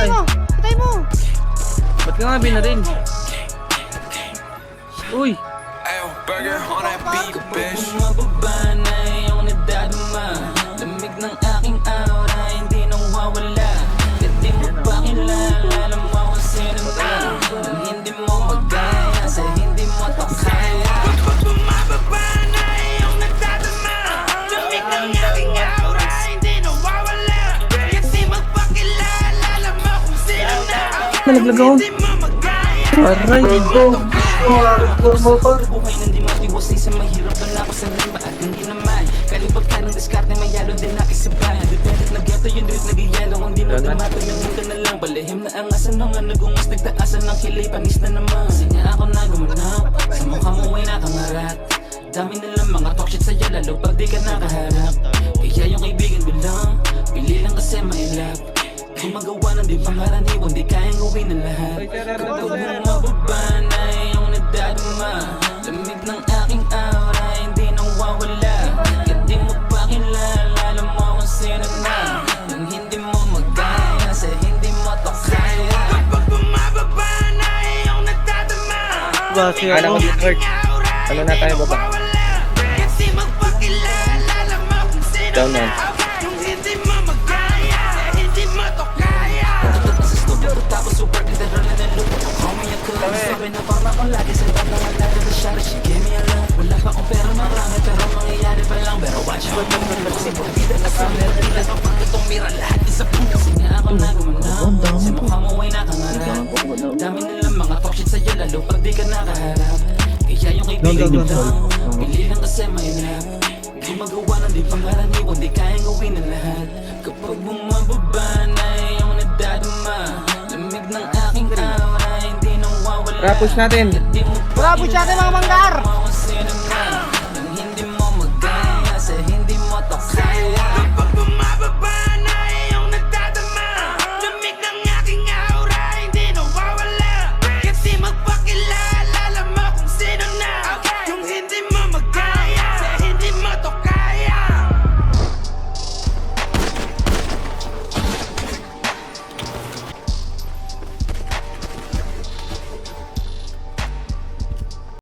patay mo! Patay mo! Ba't ka nga binaril? Uy! Burger on that beat, bitch. Bumababa na iyong nadadama. Lamig ng aking aura, hindi nawawala. At di mo pa kilala, alam mo kung sino na. Nang hindi mo magaya, sa hindi mo to kaya. Bumababa na iyong nadadama. Lamig ng aking aura, hindi nawawala. At di mo pa kilala, alam mo kung sino na. Nalaglag ako. Hindi mo magaya. Aray ko! Buhay nang di matiwasay sa mahirap na ako sa rimba at hindi naman kalibag ka ng diskarte, mayalo din nakisabay. Depende na geto yung drip nag-iyelo, hindi mo tumatay yung mundo na lang. Balihim na ang asa nung nagungas, nagtaasan ng kilay, panis na naman. Kasi nga ako na gumanap, sa mukha mo ay nakangarat. Dami nilang mga talk shit sa'yo, lalo pag di ka nakaharap. Kaya yung kaibigan bilang, pili lang kasi mailap. Gumagawa ng di pangaraniwan, di kayang gawin ang lahat. Kapag bumababa na iyong nadadama, lamig ng aking aura, hindi nawawala. Kahit di mo pa kilala, alam mo kung sino na. Nang hindi mo magaya, sa hindi mo to kaya. Kapag bumababa na iyong nadadama, Basi lamig ako. ng aking aura, Ano na tayo, hindi baba? nawawala. Kahit di mo pa kilala, alam mo kung sino Down na. yan. Nung hindi mo magaya, sa hindi mo to kaya. Sa studio tapos super literal na naluto. Call me a cook, sabi na parang ako lagi sa top ng alala na siya na she gave me a love. Wala pa akong pera marami pero mangyayari pa lang. Pero watch out, kasi pagkita na sa meron nila sa pagkatong mira lahat isa po. Kasi nga ako na gumanaw, sa mukha mo ay nakangarap. Dami nilang mga talk shit sa'yo lalo pag di ka nakaharap. Kaya yung kaibigan No, nila, pili lang kasi may love. Gumagawa ng di pangaraniwan, di kayang gawin ang lahat. Kapag bumababa na iyong nadadama, lamig ng aking aura, hindi nawawala. Rapos natin. Di mo pa Bravo siya mga manggar! kung sino na.